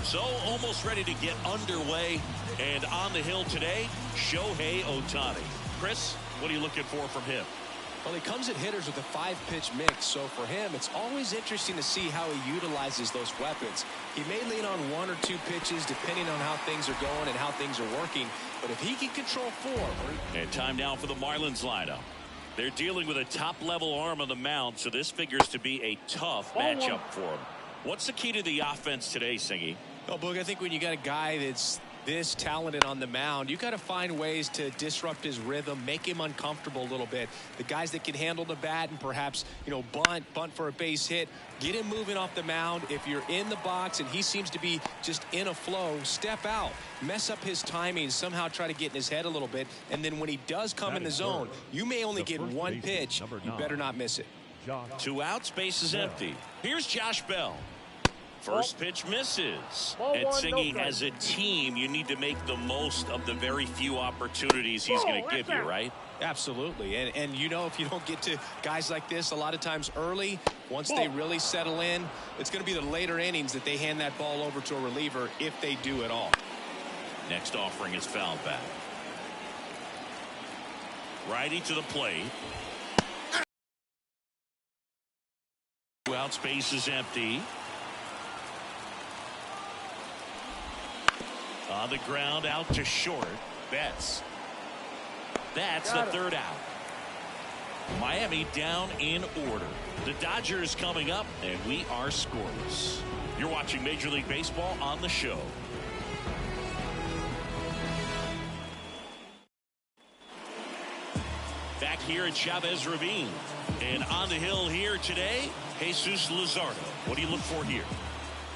So almost ready to get underway, and on the hill today, Shohei Ohtani. Chris, what are you looking for from him? Well, he comes at hitters with a 5-pitch mix, so for him, it's always interesting to see how he utilizes those weapons. He may lean on 1 or 2 pitches depending on how things are going and how things are working, but if he can control 4. And time now for the Marlins lineup. They're dealing with a top-level arm on the mound, so this figures to be a tough matchup for him. What's the key to the offense today, Singy? Well, Boog, I think when you got a guy that's this talented on the mound, you got to find ways to disrupt his rhythm, make him uncomfortable a little bit. The guys that can handle the bat and perhaps, bunt for a base hit, get him moving off the mound. If you're in the box and he seems to be just in a flow, step out, mess up his timing, somehow try to get in his head a little bit. And then when he does come in the zone, you may only get 1 pitch. You better not miss it. 2 outs, base is empty. Here's Josh Bell. First pitch misses. And Singy, as a team, you need to make the most of the very few opportunities he's going to give you, right? Absolutely. And if you don't get to guys like this a lot of times early, once they really settle in, it's going to be the later innings that they hand that ball over to a reliever if they do at all. Next offering is fouled back. Righty to the plate. 2 outs, base is empty. On the ground, out to short. Betts. That's the 3rd out. Miami down in order. The Dodgers coming up, and we are scoreless. You're watching Major League Baseball on the show. Back here at Chavez Ravine. And on the hill here today, Jesus Luzardo. What do you look for here?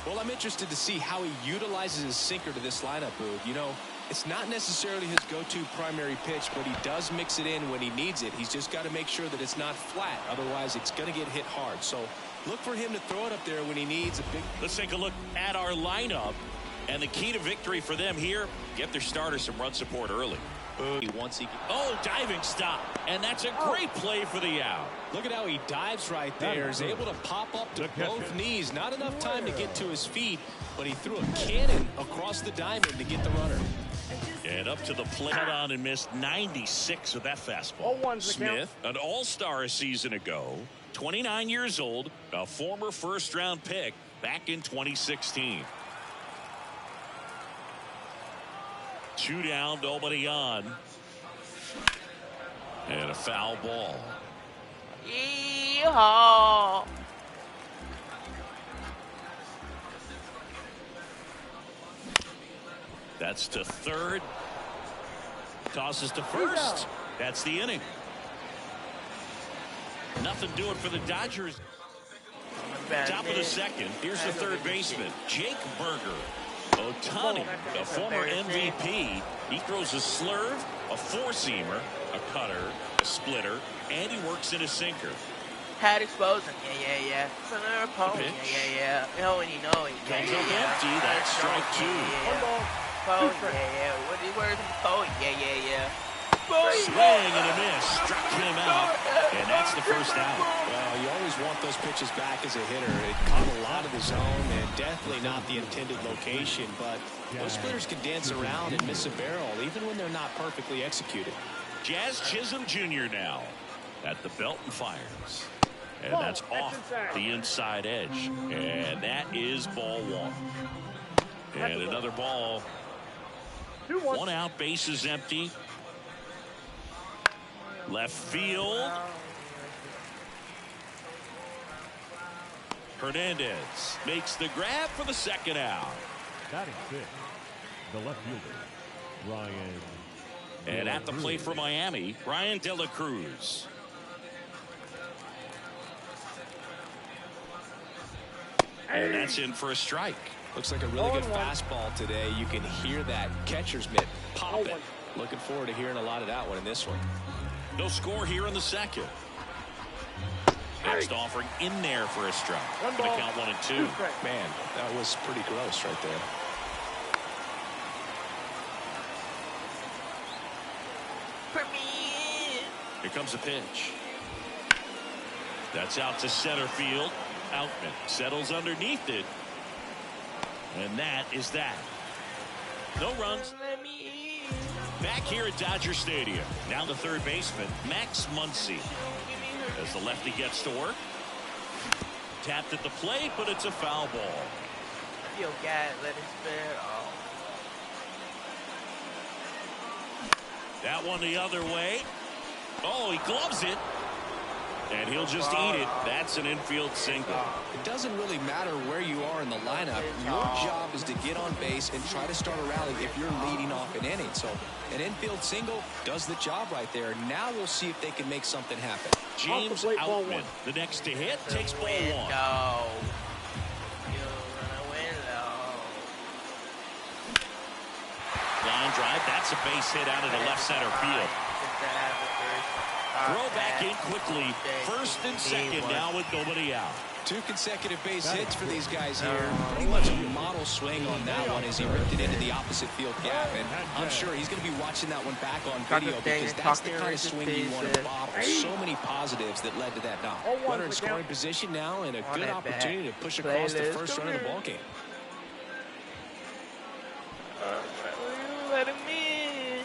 Well, I'm interested to see how he utilizes his sinker to this lineup, Boog. It's not necessarily his go-to primary pitch, but he does mix it in when he needs it. He's just got to make sure that it's not flat. Otherwise, it's going to get hit hard. So look for him to throw it up there when he needs a big. Let's take a look at our lineup. And the key to victory for them here, get their starter some run support early. Diving stop. And that's a great play for the out. Look at how he dives right there. He's able to pop up to both knees. Not enough time to get to his feet, but he threw a cannon across the diamond to get the runner. And up to the plate on and missed 96 with that fastball. Smith, an all-star a season ago, 29 years old, a former first-round pick back in 2016. 2 down, nobody on. And a foul ball. Yeehaw! That's to 3rd. Tosses to 1st. That's the inning. Nothing doing for the Dodgers. Top of the 2nd. Here's the 3rd baseman, Jake Berger. Ohtani, a former MVP. He throws a slurve, a 4-seamer, a cutter, a splitter, and he works in a sinker. Had exposing. Yeah. Yeah. When you know it. Comes up empty. That's strike 2. Where's the phone? Yeah. Swing and a miss. Struck him out. And that's the 1st out. Well, you always want those pitches back as a hitter. It caught a lot of the zone and definitely not the intended location. But those splitters can dance around and miss a barrel even when they're not perfectly executed. Jazz Chisholm Jr. now at the belt and fires. And that's off the inside edge. And that is ball 1. And another ball. 1 out, base is empty. Left field. Hernandez makes the grab for the 2nd out. Batting 6th, the left fielder, Ryan. And at the plate for Miami, Ryan De La Cruz. And that's in for a strike. Looks like a really good fastball today. You can hear that catcher's mitt popping. Looking forward to hearing a lot of that one in this one. No score here in the 2nd. Next offering in there for a strike. Going to count 1 and 2. Man, that was pretty gross right there. Here comes a pitch. That's out to center field. Outman settles underneath it. And that is that. No runs. Back here at Dodger Stadium. Now the third baseman, Max Muncy. As the lefty gets to work. Tapped at the plate, but it's a foul ball. Yo, God, let it spin off. That one the other way. Oh, he gloves it. And he'll just eat it. That's an infield single. It doesn't really matter where you are in the lineup. Your job is to get on base and try to start a rally if you're leading off an inning. So an infield single does the job right there. Now we'll see if they can make something happen. James Outman, the next to hit, takes ball one. Line drive, that's a base hit out of the left center field. Throw back in quickly. First and second now with nobody out. 2 consecutive base hits for these guys here. Pretty much a model swing on that one as he ripped it into the opposite field gap. And I'm sure he's going to be watching that one back on video because that's the kind of swing you want to bottle. So many positives that led to that knock. Runner in scoring position now and a good opportunity to push across the first run of the ballgame. Let him in.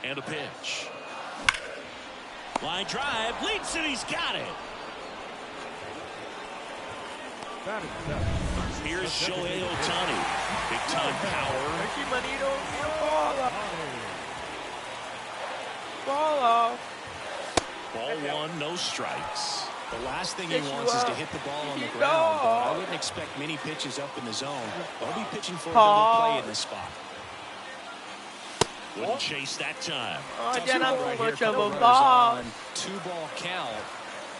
And a pitch. Line drive, leaps it, he's got it. Here's Shohei Ohtani. Big time power. Ball off. Ball one, no strikes. The last thing he wants is to hit the ball on the ground, but I wouldn't expect many pitches up in the zone. They'll be pitching for a double play in this spot. Wouldn't chase that time. Oh, yeah, not right much here, of a runners ball. on 2-ball count.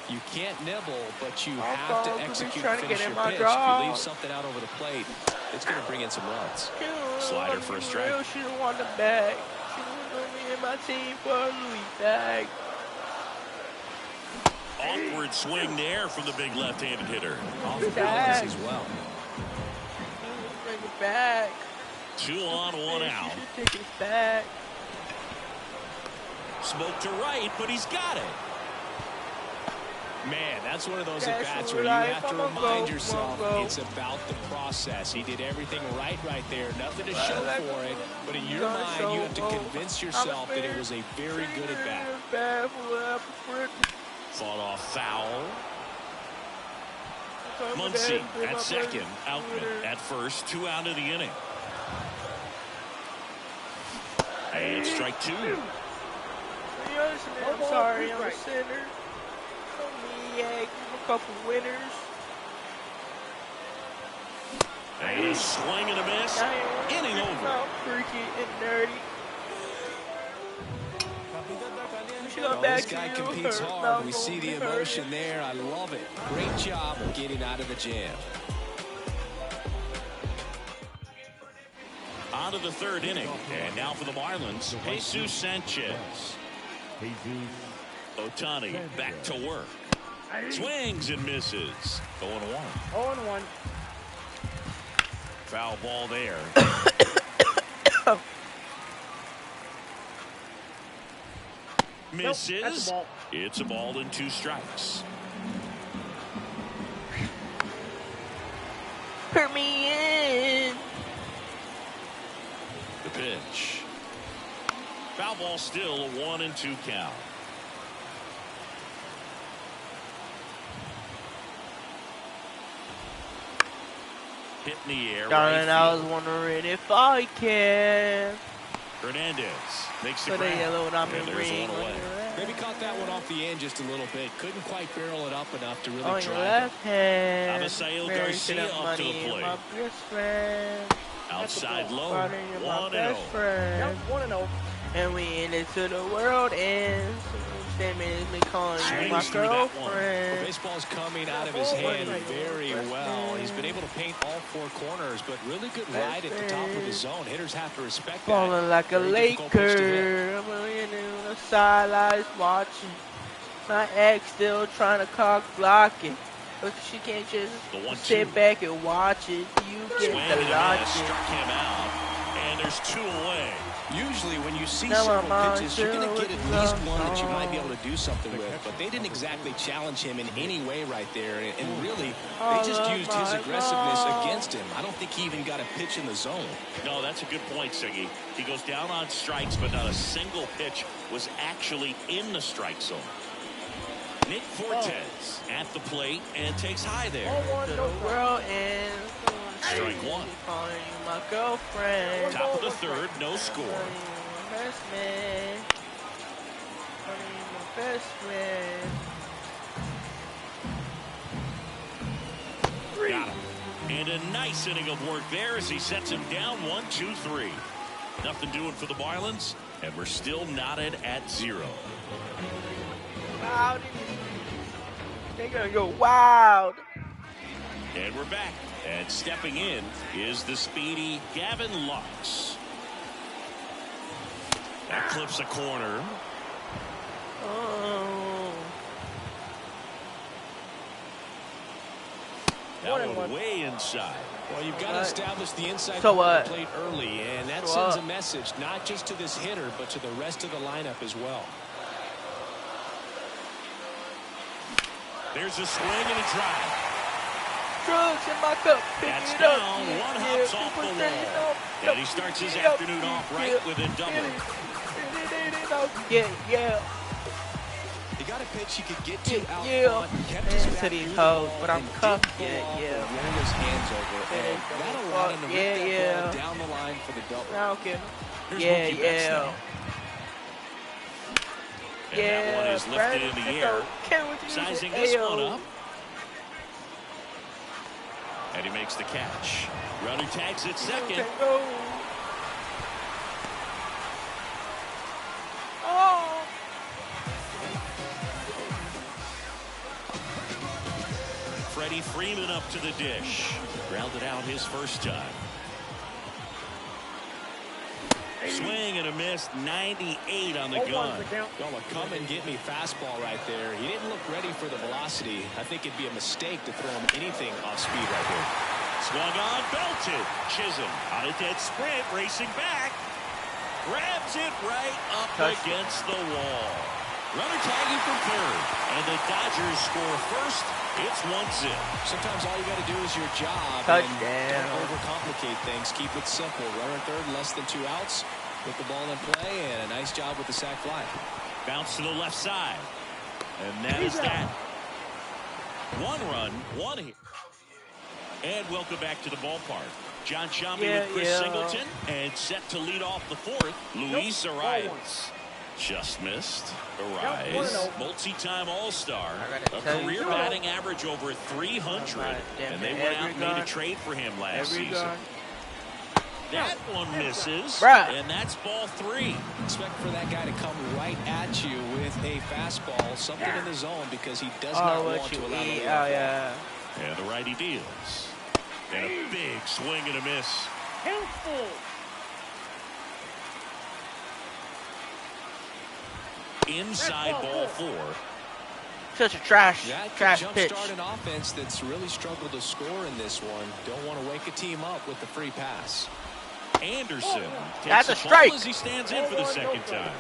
You can't nibble, but you have to execute and finish your pitch. If you leave something out over the plate, it's going to bring in some runs. Slider for a strike. She don't want the bag. She want me and my team for a Louis bag. Awkward swing there from the big left-handed hitter. Off the balance as well. Bring it back. 2 on, 1 out. Take it back. Smoke to right, but he's got it. Man, that's one of those at-bats where you have to remind yourself it's about the process. He did everything right there. Nothing to show for it. But in your mind, you have to convince yourself that it was a very good at-bat. Fought off foul. Muncy at second. Outman at first. 2 out of the inning. And strike 2. I'm sorry, I'm a sinner. Yeah, give him a couple winners. And a swing and a miss. Inning over. Freaky and dirty. Well, this guy competes hard. We see the emotion there. I love it. Great job of getting out of the jam. On to the third inning. And now for the Marlins, Jesus Sanchez. Ohtani back to work. Swings and misses. 0-1. 0-1. Foul ball there. Misses. Nope, it's a ball and 2 strikes. Put me in. The pitch. Foul ball still a 1-2 count. Hit in the air. Darling, I was wondering if I can. Hernandez makes the Put a grab. yellow diamond There's ring one on away. your left. Maybe caught that one off the end just a little bit. Couldn't quite barrel it up enough to really On your drive left hand. Abisail Married Garcia to the up to money the and plate. my best friend. Outside low. Father, you're my 1-0. best friend. 1-0. And we in it to the world ends. Statement is me calling you my Swings through that one. Well, girlfriend. baseball's coming out of his hand very well. He's been able to paint all 4 corners, but really good ride at the top of the zone. Hitters have to respect that. Falling like a Very difficult pitch to hit. Laker. I'm in the sidelines watching. My ex still trying to cock block it. But she can't just The 1-2. sit back and watch it. You get Swing the and a miss. logic. Struck him out. And there's 2 away. Usually when you see Now several I'm pitches, you're going to get at least one that you might be able on. to do something with. But they didn't exactly challenge him in any way right there. And really, they All just of used his my aggressiveness love. against him. I don't think he even got a pitch in the zone. No, that's a good point, Siggy. He goes down on strikes, but not a single pitch was actually in the strike zone. Nick Fortes at the plate and takes high there. To the world and Strike one. calling you my girlfriend. Top of the third, no score. Calling you my best man. Calling you my best friend. Got him. And a nice inning of work there as he sets him down 1-2-3. Nothing doing for the Marlins, and we're still knotted at 0. Wild. They're gonna go wild. And we're back. And stepping in is the speedy Gavin Lux. That clips a corner. Oh. That one way inside. Well, you've got to establish the inside So part what? of the plate early, and that So sends what? a message not just to this hitter, but to the rest of the lineup as well. There's a swing and a drive. Drugs in my cup. Pick That's it down. up. One Yeah, hops yeah. off the Put wall. that And he starts his afternoon off right with a double. Yeah. He got a pitch he could get to out Yeah. front, kept his And back to these through the hoes, ball, but I'm and didn't cuffed. pull Yeah, off yeah. or roll his hands over. And that allowed him to rip that Yeah. ball down the line for the double. Okay. Here's Yeah, Mookie Betts yeah. now. And that one is lifted in the air. Sizing this one up. And he makes the catch. Runner tags at second. Oh. Freddie Freeman up to the dish. Grounded out his first time. Swing and a miss, 98 on the gun. Well, a come and get me fastball right there. He didn't look ready for the velocity. I think it'd be a mistake to throw him anything off speed right here. Swung on, belted. Chisholm on a dead sprint, racing back. Grabs it right up against the wall. Runner tagging from third. And the Dodgers score first. It's 1-0. Sometimes all you got to do is your job. Touchdown. And don't overcomplicate things. Keep it simple. Runner third, less than 2 outs. With the ball in play, and a nice job with the sac fly. Bounce to the left side. And that is that. 1 run, 1 hit. And welcome back to the ballpark. John Shambi with Chris Singleton. And set to lead off the 4th, Luis Arias. Just missed. Arias, multi-time All-Star, a career batting average over 300. And they went out and made a trade for him last season. That one misses, and that's ball 3. Expect for that guy to come right at you with a fastball, something in the zone, because he does not want to allow the yeah. And the righty deals. And a big swing and a miss. Inside ball 4. Such a trash pitch. Jumpstart an offense that's really struggled to score in this one. Don't want to wake a team up with the free pass. Anderson That's takes a strike. ball as he stands in for the second time.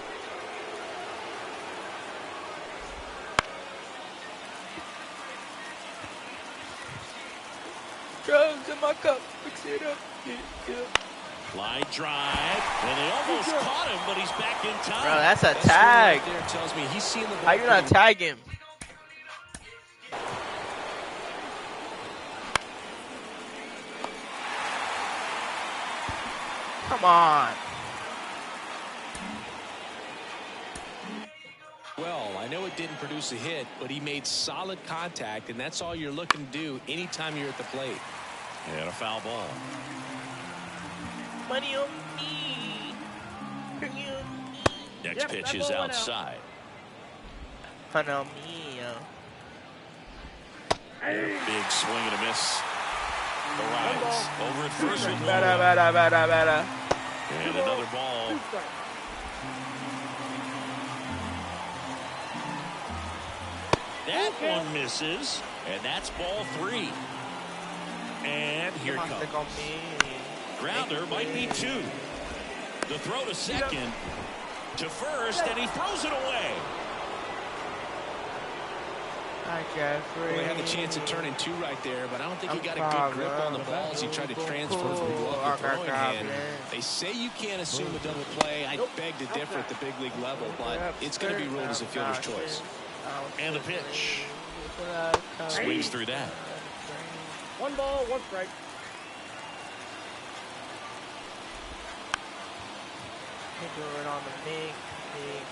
Drugs in my cup. Fix it up. Line drive, and they almost caught him, but he's back in time. Bro, that's a tag. Right there tells me he's seen the ball. How you not tag him? Come on. Well, I know it didn't produce a hit, but he made solid contact, and that's all you're looking to do anytime you're at the plate. And a foul ball. Money on me. Next pitch is outside. Money on me. And a big swing and a miss. Arias over at first with one. Better. And another ball. That one misses, and that's ball 3. And here comes. Grounder might be 2. The throw to second, to first, and he throws it away. Hi, Jeffrey. Well, he had the chance of turning 2 right there, but I don't think he got a good grip on the ball as he tried to transfer from glove to throwing hand. They say you can't assume a double play. I beg to differ at the big league level, but it's going to be ruled as a fielder's choice. And the pitch. Swings through that. 1 ball, 1 strike.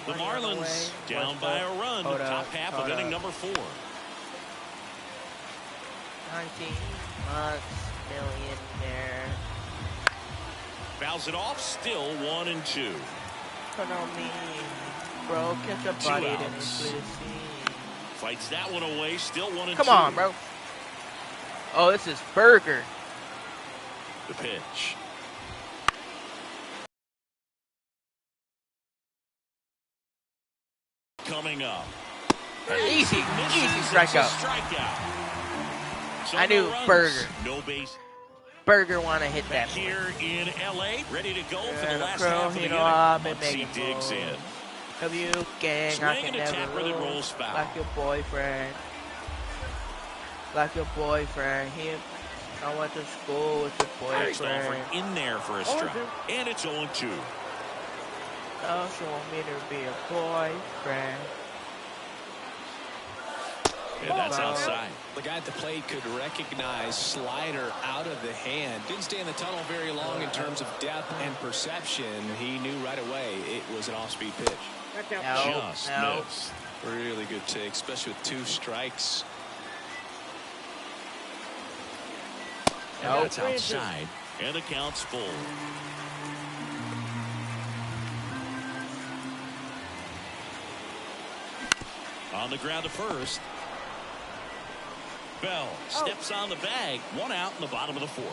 The Marlins down by a run. Top half of inning number 4. 19 months, millionaire. Fouls it off. Still 1-2. Turn on me, bro. Catch a 2 body in outs. this Fights that one away. Still 1-2. Come on, bro. Oh, this is Burger. The pitch. Coming up. Easy strikeout. So I knew no runs, Burger. No base. Burger want to hit that. Here in LA, ready to go for the last Crow, half of the you inning. know I've been Once he making digs moves. in. Have you gang? I Swing can and a never tapper that lose. rolls foul. Like your boyfriend. Like your boyfriend. I went to school with your First offer boyfriend. in there for a strike. And it's 0-2. Oh, she want me to be a boyfriend. And that's outside. The guy at the plate could recognize slider out of the hand. Didn't stay in the tunnel very long in terms of depth and perception. He knew right away it was an off-speed pitch. Just missed. Really good take, especially with 2 strikes. And that's outside. And the count's full. On the ground to first. Bell steps on the bag. 1 out in the bottom of the 4th.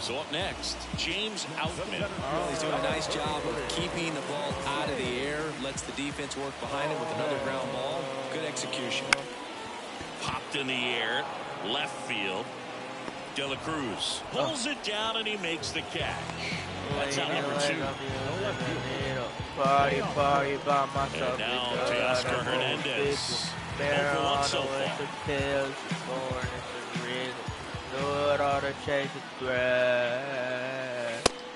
So up next, James Outman. Well, he's doing a nice job of keeping the ball out of the air. Lets the defense work behind him with another ground ball. Good execution. Popped in the air. Left field. De La Cruz pulls it down and he makes the catch. That's out number 2. Party by myself. And now Teoscar Hernandez. 0-for-1 so far.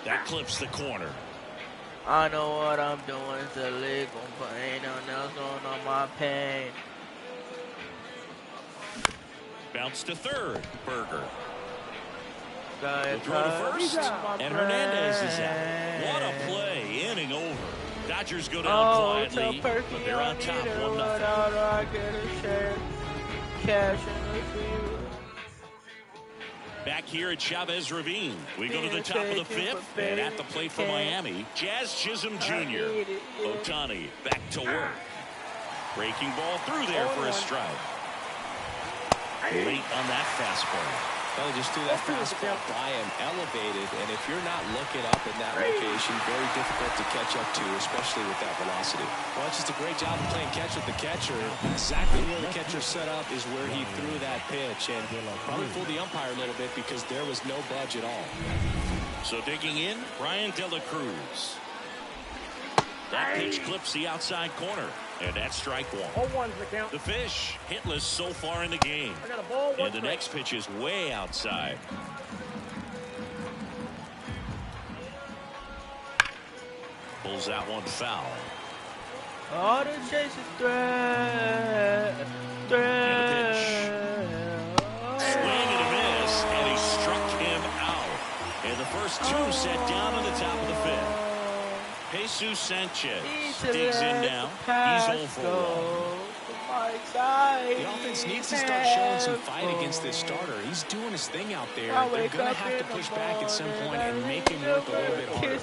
That clips the corner. I know what I'm doing. It's illegal, but ain't no else on my pain. Bounce to third. Burger. Will throw to first. And Hernandez is out. What a play. Inning over. Dodgers go down quietly, but they're on top 1-0. Back here at Chavez Ravine, we go to the top of the 5th, and at the plate for Miami, Jazz Chisholm Jr. Ohtani back to work. Breaking ball through there for a strike. Late on that fastball. Well, just threw that fastball by him, elevated, and if you're not looking up in that location, very difficult to catch up to, especially with that velocity. Well, it's just a great job of playing catch with the catcher. Exactly where the catcher set up is where he threw that pitch, and probably fooled the umpire a little bit because there was no budge at all. So digging in, Brian De La Cruz. That pitch clips the outside corner, and that's strike 1. 0-1's the count. The Fish hitless so far in the game. I got a ball, 1 And the strike. next pitch is way outside. Pulls that one foul. All the chase is threat. Swing and a miss, and he struck him out. And the first 2 set down on the top of the 5th. Jesus Sanchez digs in now. He's 0 for 1. The offense needs to start showing some fight against this starter. He's doing his thing out there. They're going to have to push back at some point and make him work a little bit harder.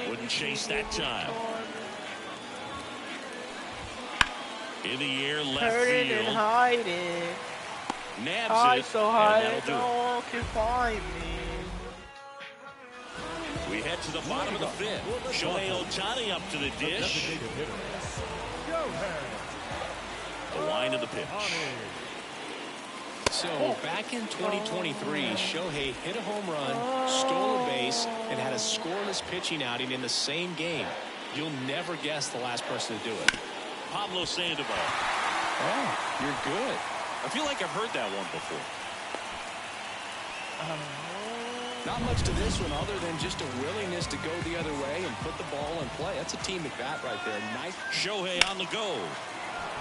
Wouldn't chase that time. In the air, left Hurting field. and hiding. Nabs it, So high and that that'll do no one can find me. We head to the bottom of the 5th. Shohei Ohtani up to the dish. The line of the pitch. So back in 2023, Shohei hit a home run, stole a base, and had a scoreless pitching outing in the same game. You'll never guess the last person to do it. Pablo Sandoval. Oh, you're good. I feel like I've heard that one before. Not much to this one other than just a willingness to go the other way and put the ball in play. That's a team at bat right there. Nice. Shohei on the go.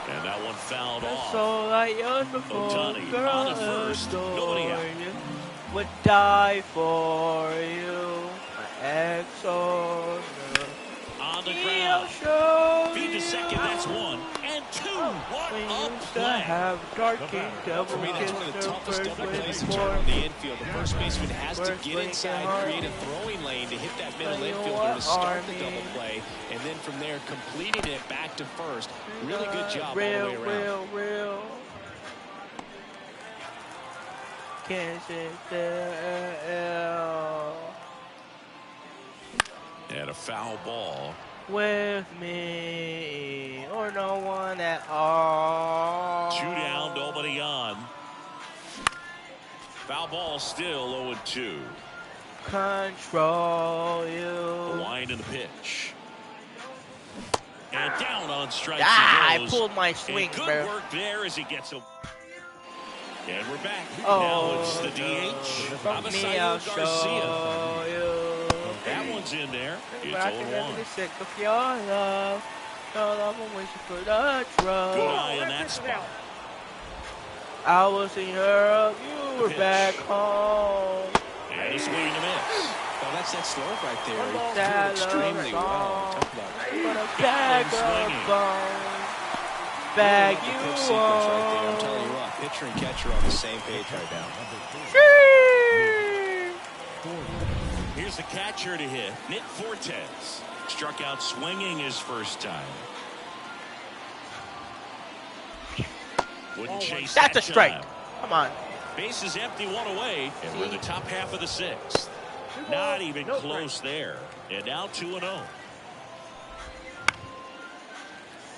And that one fouled off. So I yearn before, Ohtani girl, on at first. Nobody out. Would die for you, my ex-owner. On the ground. Feed to second, that's one. And two. What a play. Have dark king devil. For me, that's one of the toughest double plays to turn on the infield. The first baseman has to get inside, create a throwing lane to hit that middle infielder to start the double play. And then from there, completing it back to first. Really good job all the way around. Real. Can't sit there. And a foul ball. With me or no one at all. 2 down, nobody on. Foul ball still 0-2. Control you. The line in the pitch. And down on strikes. I pulled my swing, good bro. work there as he gets him. And we're back. Oh, now it's the DH. From me, I'll show you. That one's in there. It's But I can never 0-1. get sick of your love. Your love, I'm waiting for the drug. Good eye in that spot. I was in Europe, you were Pitch. back home. And a swing and a miss. Well, that's that slope right there. He threw That it extremely well. love Talk about I'm gonna bag swinging. of bones. Bag the you pitch sequence right there. I'm on. telling you what, pitcher and catcher on the same page right now. Here's the catcher to hit. Nick Fortes struck out swinging his first time. Wouldn't chase That's that a strike. time. Come on. Base is empty, one away, and we're in the top half of the sixth. Not even close there. And now 2-0.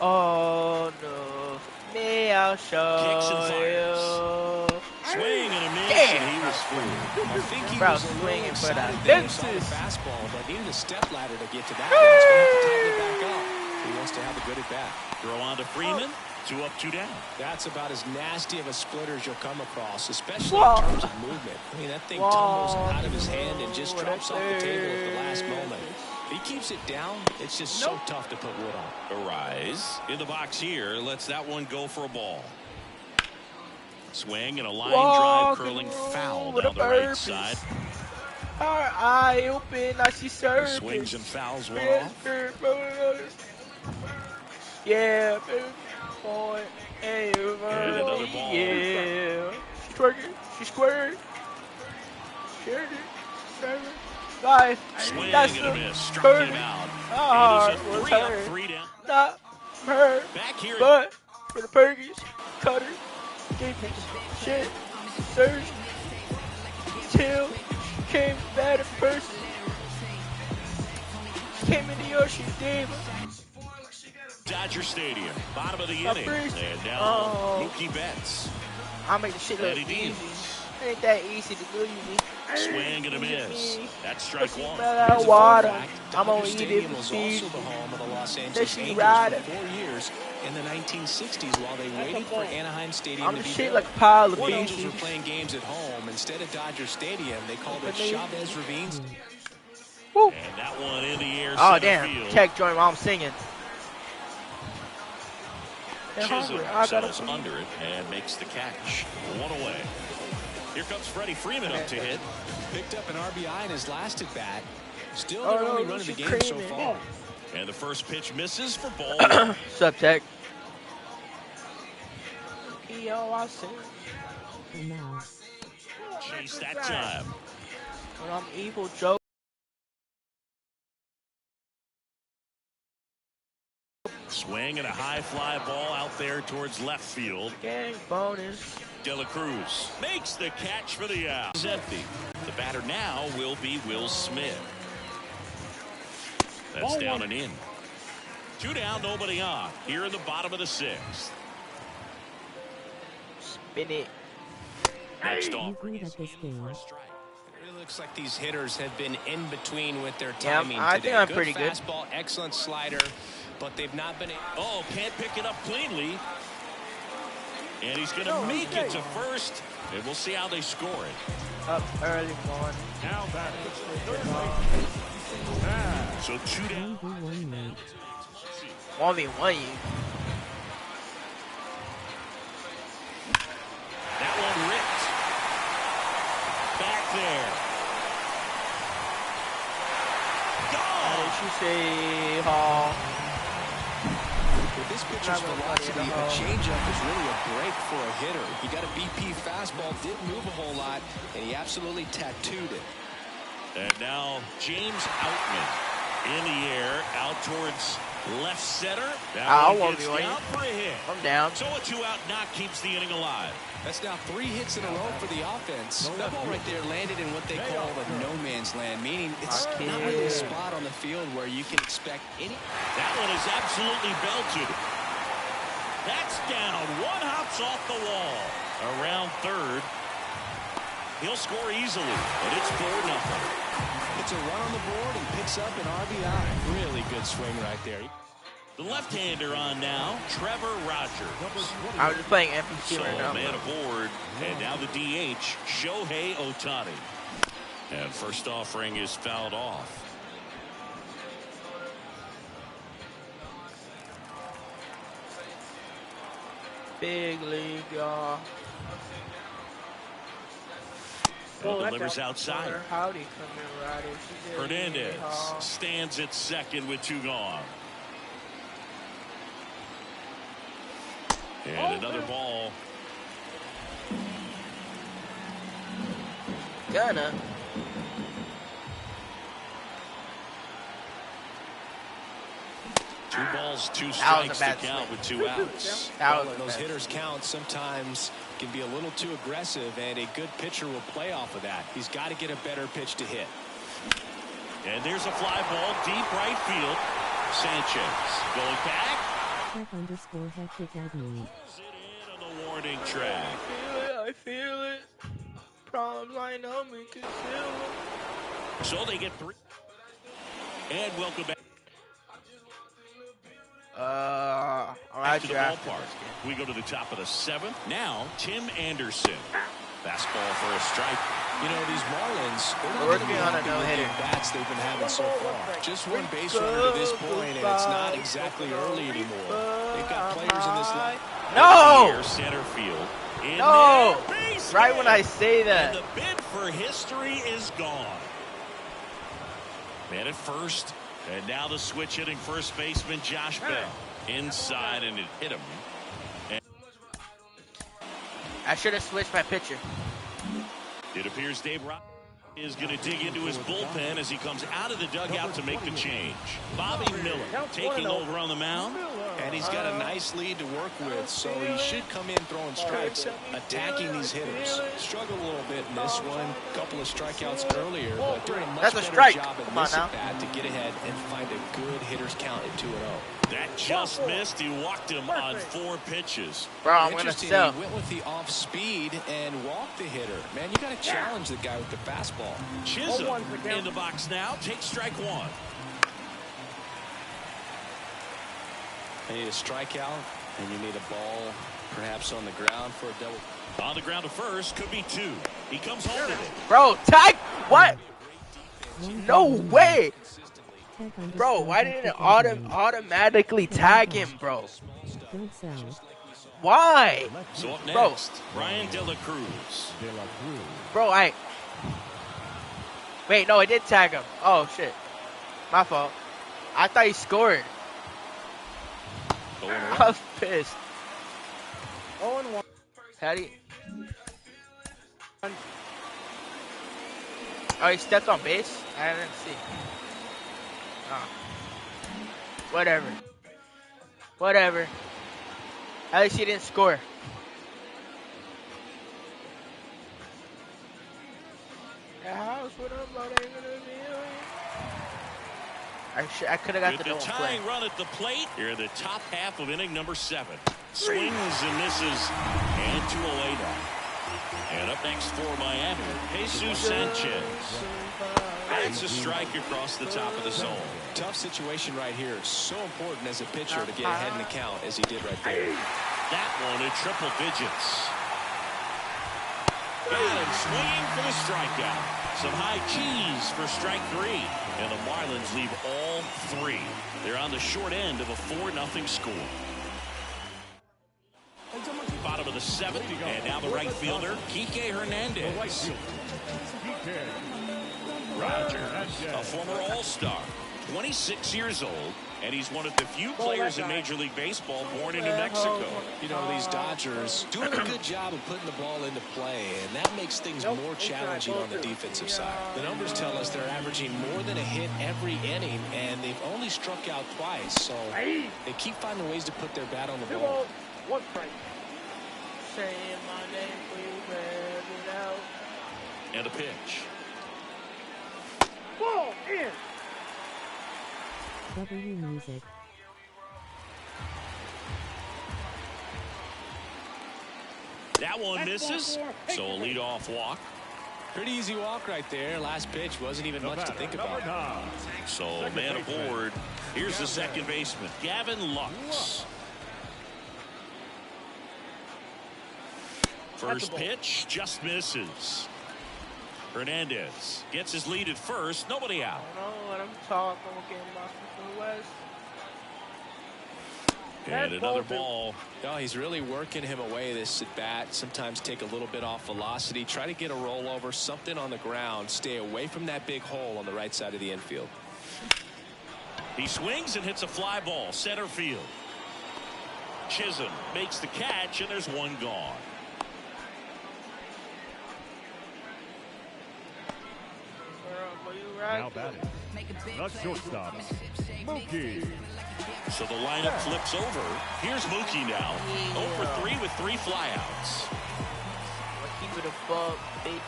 Oh no. Me, I'll show Kicks and fires. you. Swing and a miss, Damn. and he was fooled. I think he Bro, was a little swinging for excited the there. He saw the fences. fastball, but needed a step ladder to get to that one. He's going to have to tighten it back up. He wants to have a good at bat. Throw on to Freeman. 2 up, 2 down. That's about as nasty of a splitter as you'll come across, especially Whoa. in terms of movement. I mean, that thing tumbles out of his hand and just drops off the table at the last moment. If he keeps it down, it's just so tough to put wood on. Arise in the box here. Lets that one go for a ball. Swing and a line drive curling foul with down a the right purpose. side. Our eye open, I see service. Swings and fouls one off. Yeah, baby. Boy, hey, And another ball. yeah. She's twerking, she's squaring. Shared it, guys, Swing that's and a the miss. Struck bird. him out. Ah, It is a was 3 up, her. 3 down. Not her, Back here. but for the Perkies, Cutter, Jenkins, shit, Surge, till came better person. Came into your shit, David. Dodger Stadium, bottom of the My inning. first- And now Oh. Mookie Betts. I make the shit look Eddie easy. Diaz. Ain't that easy to do, you mean? Swing and a miss. That's strike one. Smell that As a water. fun fact, I'm gonna Dodger eat Stadium it was for also season. the home of the Los That Angeles she Angels ride for it. 4 years in the 1960s while they waited for Anaheim Stadium I'm to the be shit built. like a pile of The Angels beans. were playing games at home. Instead of Dodger Stadium, they called it But they- Chavez Ravine. Woo. And that one in the air. Oh center damn! field. Check joint while I'm singing. They're Chisholm hungry. I gotta settles under it and makes the catch. 1 away. Here comes Freddie Freeman up to hit. Picked up an RBI in his last at bat. Still Oh, their no, only you run of the should game so cream it. far. And the first pitch misses for ball one. Sup, Tech? Yo, I sing. Chase that time. When I'm evil, Joe. Swing and a high fly ball out there towards left field. Gang bonus. De La Cruz makes the catch for the out. It's empty. The batter now will be Will Smith. That's down and in. 2 down, nobody on. Here in the bottom of the 6th. Spin it. Next You off. agree that this game It looks like these hitters have been in between with their Yeah, timing I today. think I'm Good pretty good. fastball, excellent slider, but they've not been. Oh, can't pick it up cleanly. And he's going to make it to first. And we'll see how they score it. Up early morning. Now batting, third base. So 2 down. 1v1 mate. 1v1 you. That one ripped. Back there. How did Gone. you say, Hall? With this pitcher's velocity, a changeup is really a break for a hitter. He got a BP fastball, didn't move a whole lot, and he absolutely tattooed it. And now James Outman in the air, out towards left center. That one gets down for a hit. I'm down. So a 2-out knock keeps the inning alive. That's now 3 hits in a row for the offense. That ball right there landed in what they call the no man's land, meaning it's not really a spot on the field where you can expect any. That one is absolutely belted. That's down. One hops off the wall. Around third. He'll score easily, and it's 4-0. It's a run on the board and picks up an RBI. Really good swing right there. The left-hander on now, Trevor Rogers. I was just playing NPC So right now. man aboard, and now the DH, Shohei Ohtani. And first offering is fouled off. Big league, y'all. And delivers outside. Howdy, come here, Ryder. Hernandez stands at second with 2 gone. And another ball. Gonna. Two balls, 2 That was a strikes to bad count swing. with 2 outs. That Well, was those bad. hitters count sometimes can be a little too aggressive, and a good pitcher will play off of that. He's got to get a better pitch to hit. And there's a fly ball, deep right field. Sanchez going back. Tech_hectic admin. It in on the warning track. I feel it. Problems I know me can feel it. So they get 3. And welcome back Alright, to the ballpark. We go to the top of the 7th. Now, Tim Anderson. Fastball for a strike. You know, these Marlins, they're not Working gonna be on a happy with no-hitter. the bats they've been having so far. Just one base runner to this point, and it's not exactly early anymore. They've got players in this line. No! Near center field. In No! there, base Right hit. when I say that. And the bid for history is gone. Man at first. And now the switch hitting first baseman Josh Bell. Inside, and it hit him. I should have switched my pitcher. It appears Dave Rock is going to dig into his bullpen as he comes out of the dugout to make the change. Bobby Miller taking over on the mound. And he's got a nice lead to work with, so he should come in throwing strikes, attacking these hitters. Struggled a little bit in this one, a couple of strikeouts earlier, but doing a much That's a better strike. job at Come on this now. at bat to get ahead and find a good hitter's count at 2-0. That just missed. He walked him on 4 pitches. Bro, I'm gonna Interesting, sell. he went with the off speed and walked the hitter. Man, you got to challenge the guy with the fastball. Chisholm in the box now. Takes strike 1. You need a strikeout, and you need a ball perhaps on the ground for a double. On the ground to first. Could be 2. He comes home with it. Bro, tag. What? No way. Tech_hectic Bro, why didn't it admin. automatically tag him, bro? Don't sell. Why? So up Bro. next, Brian De La Cruz. De La Cruz. Bro, Wait, no, I did tag him. Oh, shit. My fault. I thought he scored. Going I around. was pissed. 0-1. How do you... Oh, he stepped on base? I didn't see. Oh. Whatever. Whatever. At least he didn't score. The house with a blood ain't gonna be I could have got With the the no one play. tying run at the plate, here in the top half of inning number 7. Swings and misses, and 2 away now. And up next for Miami, Jesus Sanchez. That's a strike across the top of the zone. Tough situation right here. So important as a pitcher to get ahead in the count as he did right there. That one in triple digits. Got him swinging for the strikeout. Some high cheese for strike 3. And the Marlins leave all 3. They're on the short end of a 4-0 score. Bottom of the 7th, and now the right fielder, Kike Hernandez. Rogers, a former All-Star, 26 years old, and he's one of the few players in Major League Baseball born in New Mexico. You know, these Dodgers doing a good job of putting the ball into play, and that makes things more challenging on the defensive side. The numbers tell us they're averaging more than a hit every inning, and they've only struck out twice, so they keep finding ways to put their bat on the ball. One strike. Saying my name for you, baby, out. And the pitch. Ball in. W music. That one misses, so a leadoff walk. Pretty easy walk right there. Last pitch wasn't even much to think about. So man aboard. Here's the second baseman, Gavin Lux. First pitch just misses. Hernandez gets his lead at first. Nobody out. I don't know what I'm talking about from the West. And another ball. Oh, he's really working him away this at bat. Sometimes take a little bit off velocity. Try to get a rollover, something on the ground. Stay away from that big hole on the right side of the infield. He swings and hits a fly ball. Center field. Chisholm makes the catch, and there's one gone. Now batting, the shortstop, Mookie. So the lineup flips over. Here's Mookie now. 0 for 3 with 3 flyouts. Keep it above 50.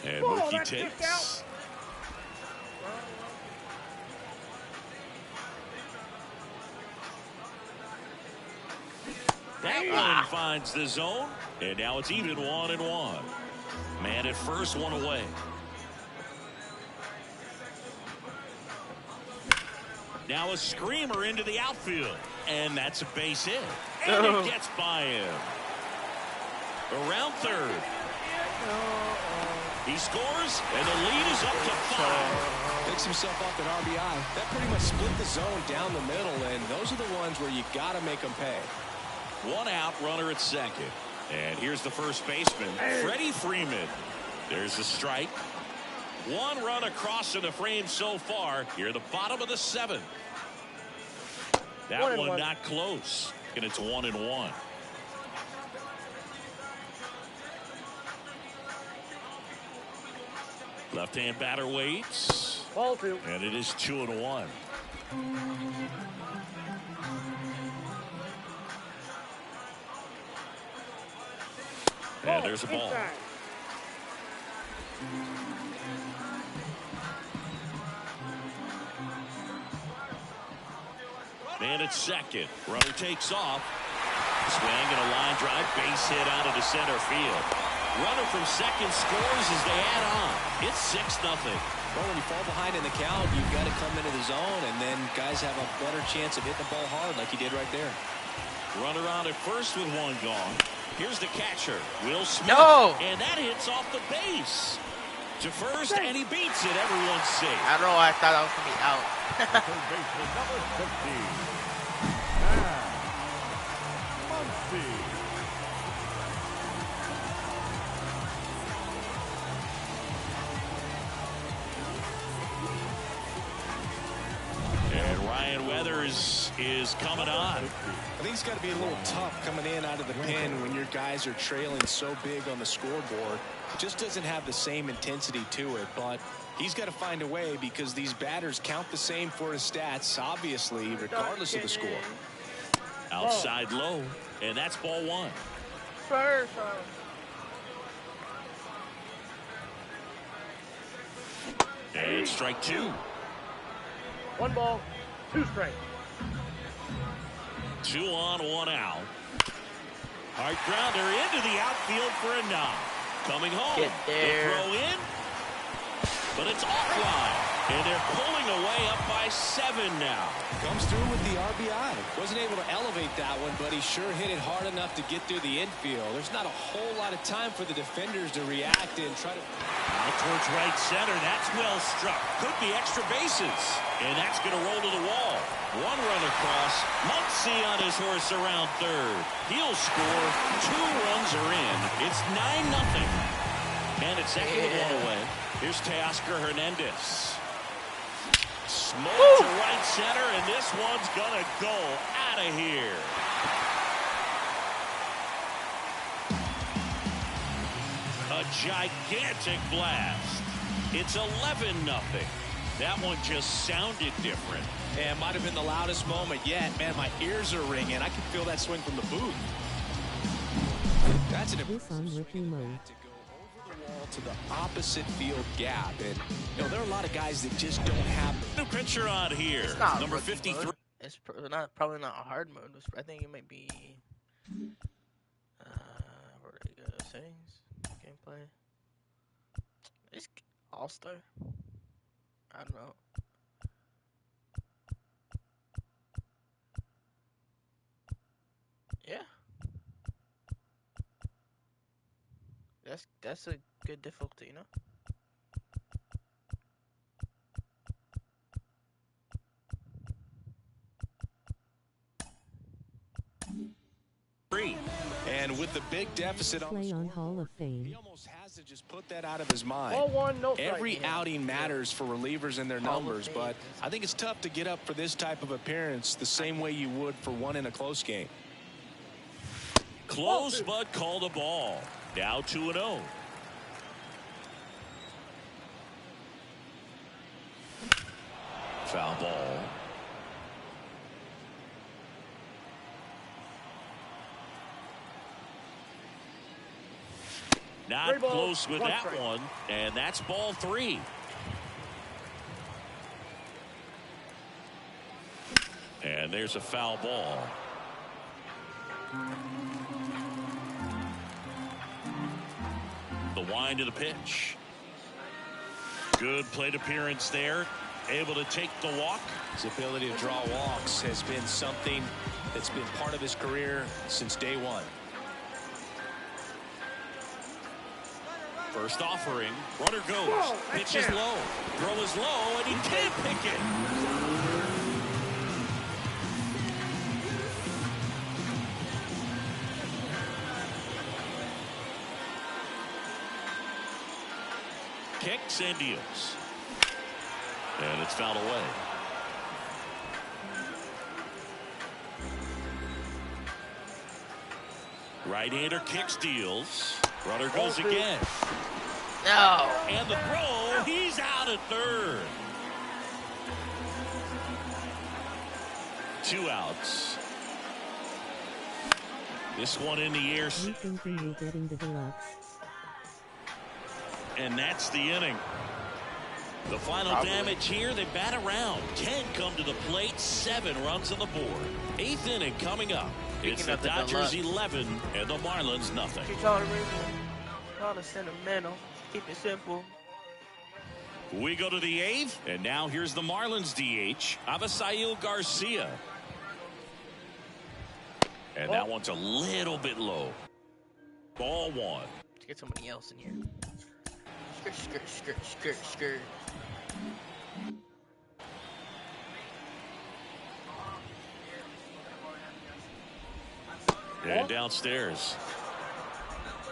And Mookie takes. That one finds the zone, and now it's even 1-1. Man at first, one away. Now a screamer into the outfield, and that's a base hit. And it gets by him. Around third. He scores, and the lead is up to 5. Picks himself up an RBI. That pretty much split the zone down the middle, and those are the ones where you got to make them pay. 1 out, runner at second. And here's the first baseman, Freddie Freeman. There's the strike. 1 run across in the frame so far. Here at the bottom of the 7th. That one not close. And it's 1-1. Left-hand batter waits. Ball 2. And it is 2-1. And there's a ball. Man at second. Runner takes off. Swing and a line drive. Base hit out into center field. Runner from second scores as they add on. It's 6-0. Well, when you fall behind in the count, you've got to come into the zone, and then guys have a better chance of hitting the ball hard like he did right there. Runner on at first with 1 gone. Here's the catcher, Will Smith. No! And that hits off the base. To first, and he beats it. Everyone's safe. I don't know why I thought I was going to be out. Third baseman, number 50. Muncy. And Ryan Weathers is coming on. I think it's got to be a little tough coming in out of the pen when your guys are trailing so big on the scoreboard. It just doesn't have the same intensity to it, but he's got to find a way because these batters count the same for his stats, obviously, regardless of the score. Outside low, and that's ball 1. First. And strike 2. 1 ball, 2 strikes. 2 on, 1 out. Hard grounder into the outfield for a knock. Coming home. Get there. The throw in. But it's offline. And they're pulling away up by 7 now. Comes through with the RBI. Wasn't able to elevate that one, but he sure hit it hard enough to get through the infield. There's not a whole lot of time for the defenders to react and try to... Out towards right center. That's well struck. Could be extra bases. And that's going to roll to the wall. 1 run across. Muncy on his horse around third. He'll score. 2 runs are in. It's 9-0. And it's second with 1 away. Here's Teoscar Hernandez. Smoke to right center, and this one's gonna go out of here. A gigantic blast. It's 11-0. That one just sounded different. And might have been the loudest moment yet. Man, my ears are ringing. I can feel that swing from the booth. That's an This on rookie mode. to the opposite field gap, and you know there are a lot of guys that just don't have. New pitcher on here, It's not number rookie 53. mode. It's probably not a hard mode. I think it might be. Where do you go? Settings, gameplay. It's All-Star. I don't know. Yeah. That's a good difficulty, you know? And with the big deficit Play on Hall of he Fame. almost has to just put that out of his mind. Ball 1, no strike. Every outing matters for relievers and their Hall of numbers, Fame. but I think it's tough to get up for this type of appearance the same way you would for one in a close game. Close, but called a ball. Now 2-0. Foul ball. Not 3 balls, close with 1 that strike. one, and that's ball 3. And there's a foul ball. The wind of the pitch. Good plate appearance there. Able to take the walk. His ability to draw walks has been something that's been part of his career since day one. First offering. Runner goes. Pitch is low. Throw is low, and he can't pick it. Kicks and deals. And it's fouled away. Right-hander kicks, deals. Runner goes again. No. And the throw, he's out at third. 2 outs. This one in the air. Rethinking regretting the deluxe. And that's the inning. The final damage here, they bat around. 10 come to the plate, 7 runs on the board. 8th inning coming up. It's the Dodgers 11 and the Marlins nothing. Keep on the not a sentimental. Keep it simple. We go to the 8th, and now here's the Marlins DH, Avisail Garcia. And that one's a little bit low. Ball 1. Let's get somebody else in here. Skirt, skirt, skirt, skirt, skirt. And downstairs.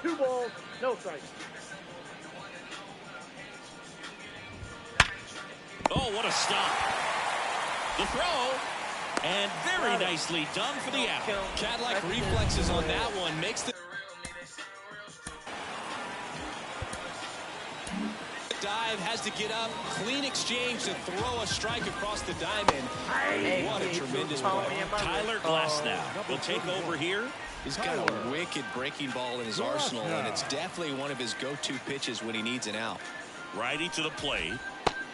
2 balls, no strike. Oh, what a stop. The throw. And very nicely done for the out. Cat-like reflexes on that one makes the dive, has to get up, clean exchange to throw a strike across the diamond. What a tremendous ball. Tyler Glasnow will take over here. He's got a wicked breaking ball in his arsenal, and it's definitely one of his go-to pitches when he needs an out. Righty to the plate.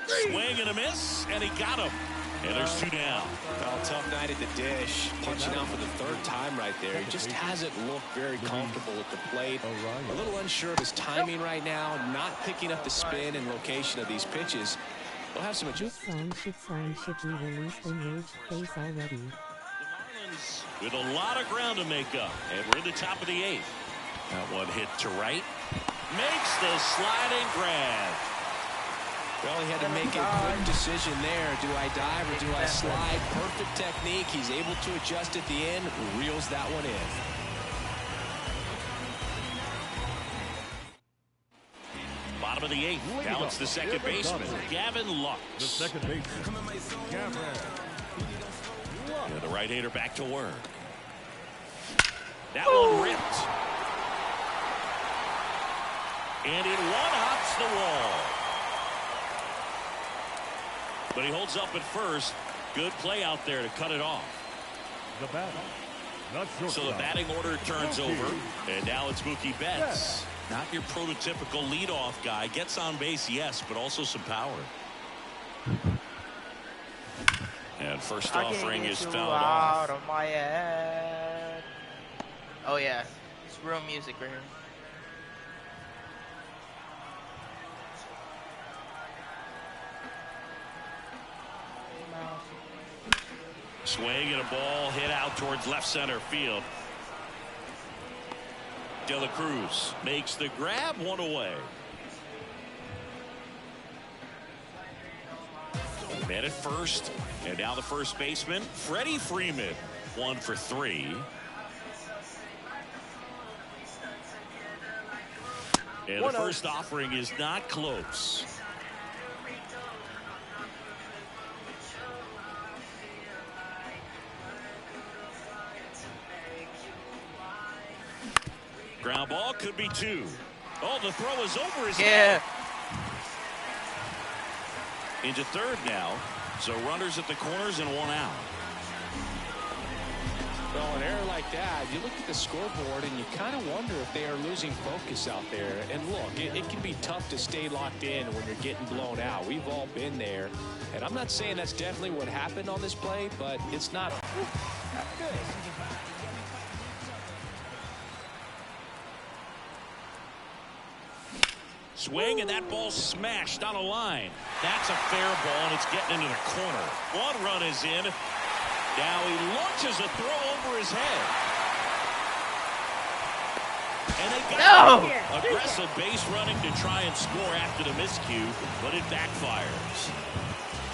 Swing and a miss, and he got him. And there's 2 down. Well, tough night at the dish. Punching out for the 3rd time right there. He just hasn't looked very comfortable at the plate. A little unsure of his timing right now. Not picking up the spin and location of these pitches. We'll have some adjustments. This song should be released in Rage Face already. The Marlins with a lot of ground to make up. And we're in the top of the 8th. That one hit to right. Makes the sliding grab. Well, he had to make a quick decision there. Do I dive or do I slide? Perfect technique. He's able to adjust at the end. Reels that one in. Bottom of the 8th. Now it's the second baseman, Gavin Lux. The second baseman, Gavin. And the right-hander back to work. That one ripped. And it one-hops the wall. But he holds up at first. Good play out there to cut it off. The batter. Not so the batting order turns over. And now it's Mookie Betts. Not your prototypical leadoff guy. Gets on base, yes, but also some power. And first offering is fouled off. Out of my head. Oh, yeah. It's real music right here. Swing and a ball hit out towards left center field. De La Cruz makes the grab, one away. Man at first, and now the first baseman, Freddie Freeman, 1 for 3. And the first offering is not close. Ground ball could be 2. Oh, the throw is over his head. Into third now. So runners at the corners and 1 out. Well, an error like that, you look at the scoreboard and you kind of wonder if they are losing focus out there. And look, it can be tough to stay locked in when you're getting blown out. We've all been there. And I'm not saying that's definitely what happened on this play, but it's not good. Swing, and that ball smashed on a line. That's a fair ball, and it's getting into the corner. 1 run is in. Now he launches a throw over his head. And they got him. Aggressive base running to try and score after the miscue, but it backfires.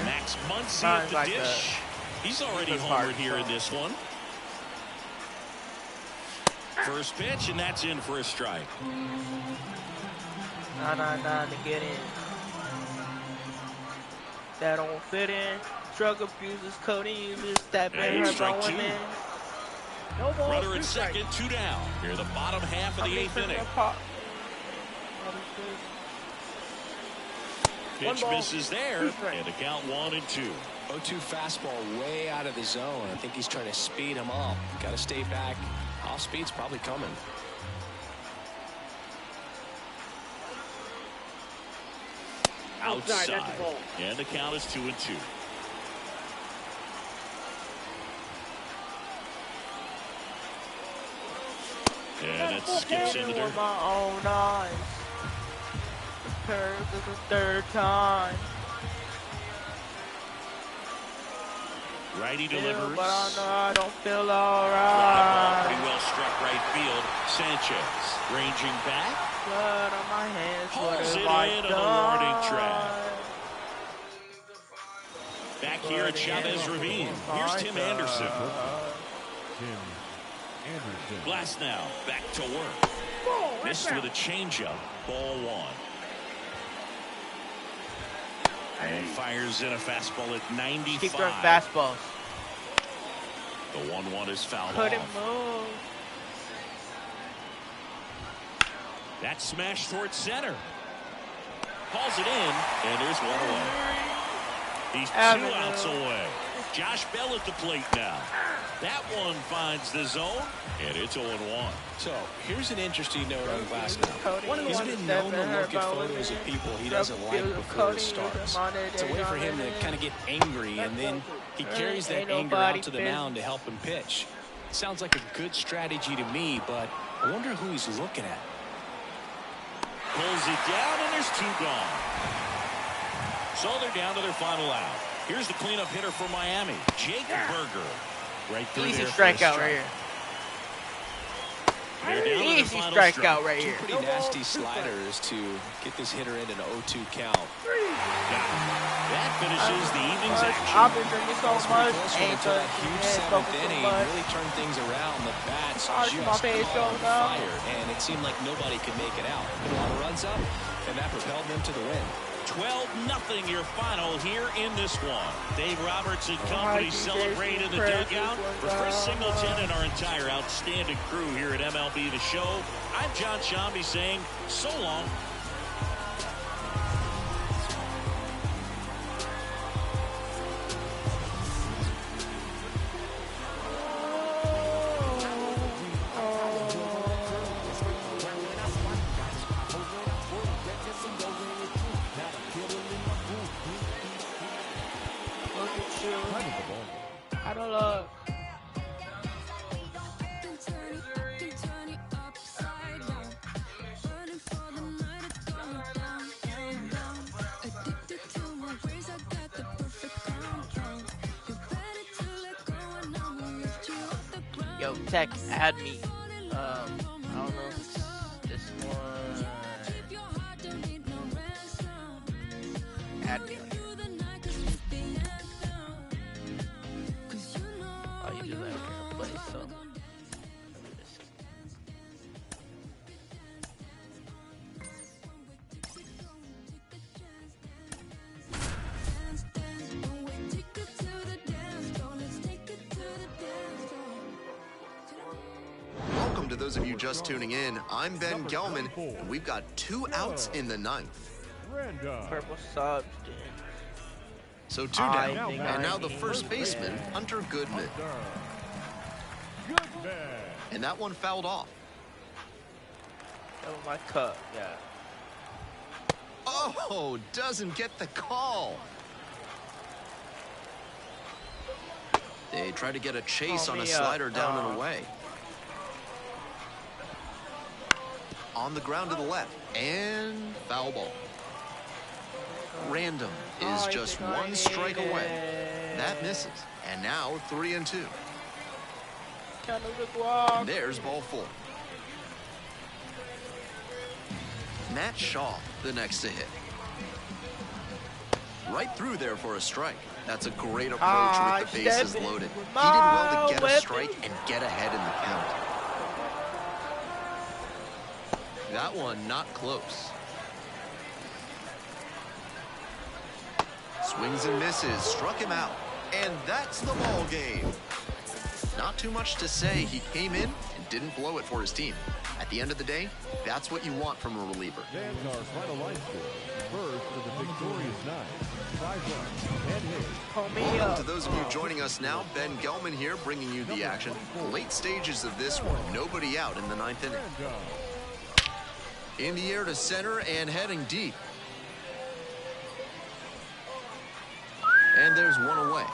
Max Muncy at the dish. He's already homered here in this one. First pitch, and that's in for a strike. Nah, to get in. That don't fit in. Drug abusers, coding users, that been hurt by women. No ball. Runner at second, 2 down. Here the bottom half of the 8th inning. Pitch misses there, and the count 1-2. 0-2 fastball way out of the zone. I think he's trying to speed him up. Got to stay back. Off speed's probably coming. Outside. And the count is 2-2. And it skips into there. My own eyes. Curve is the 3rd time. Righty delivers. But I know I don't feel Fly alright. ball pretty well struck right field. Sanchez ranging back. Blood on my hands. What Pulls it have I in on the done? warning track. Back here at Chavez Ravine. Here's Tim Anderson. Tim Anderson. Glass now back to work. Missed with a changeup. Ball 1. And fires in a fastball at 95. Keep throwing fastballs. The 1-1 is fouled Couldn't off. move. That smash towards center. Calls it in, and there's 1 away. He's 2 outs away. Josh Bell at the plate now. That one finds the zone, and it's 0-1. So here's an interesting note on Glasnow. He's been known to look at photos of people he doesn't like before it starts. It's a way for him to kind of get angry, and then he carries that anger out to the mound to help him pitch. Sounds like a good strategy to me, but I wonder who he's looking at. Pulls it down, and there's 2 gone. So they're down to their final out. Here's the cleanup hitter for Miami, Jake Burger. Right through Easy there strikeout right here. Easy strikeout right here. Pretty nasty sliders to get this hitter in an 0-2 count. That finishes the evening's action. I've been drinking so much. Ain't that huge 7th inning really turned things around. The bats just caught on fire, and it seemed like nobody could make it out. Put a lot of runs up, and that propelled them to the win. 12-0 your final here in this one. Dave Roberts and company celebrate in the dugout. For Chris Singleton and our entire outstanding crew here at MLB The Show, I'm John Shambi saying so long. I don't look. Yo, Tech, add me. I don't know if it's this one. Add me on here. Oh, you do that in a place, so. Welcome to those of you just tuning in. I'm Ben Gelman, and we've got 2 outs in the 9th. Purple subs, dude. So 2 down, and now the first baseman, Hunter Goodman. And that one fouled off. Oh, my cup, yeah. Oh, doesn't get the call. They try to get a chase on a slider down and away. On the ground to the left, and foul ball. Random is just 1 strike away. That misses, and now 3-2. And there's ball 4. Matt Shaw, the next to hit. Right through there for a strike. That's a great approach with the bases loaded. He did well to get a strike and get ahead in the count. That one not close. Swings and misses, struck him out, and that's the ball game. Not too much to say. He came in and didn't blow it for his team. At the end of the day, that's what you want from a reliever. Fans our final line score. First to the victorious 9. 5 runs and hits. Welcome to those of you joining us now. Ben Gelman here, bringing you the action. Late stages of this one. Nobody out in the 9th inning. In the air to center and heading deep. And there's one away.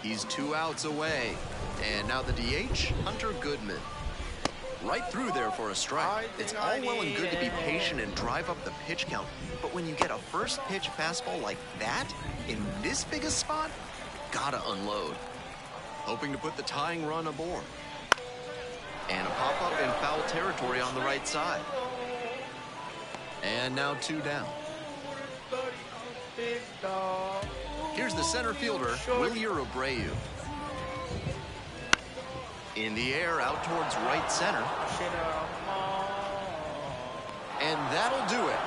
He's 2 outs away. And now the DH, Hunter Goodman. Right through there for a strike. It's all well and good to be patient and drive up the pitch count. But when you get a first pitch fastball like that, in this big a spot, gotta unload. Hoping to put the tying run aboard. And a pop-up in foul territory on the right side. And now 2 down. Here's the center fielder, Wilyer Abreu. In the air, out towards right center. And that'll do it.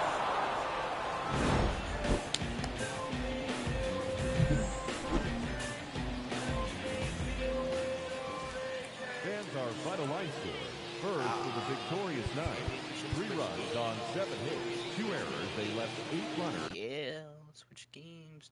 Fans our final line score. First to the victorious 9. 3 runs on 7 hits. 2 errors. They left 8 runners. Yeah, let's switch games.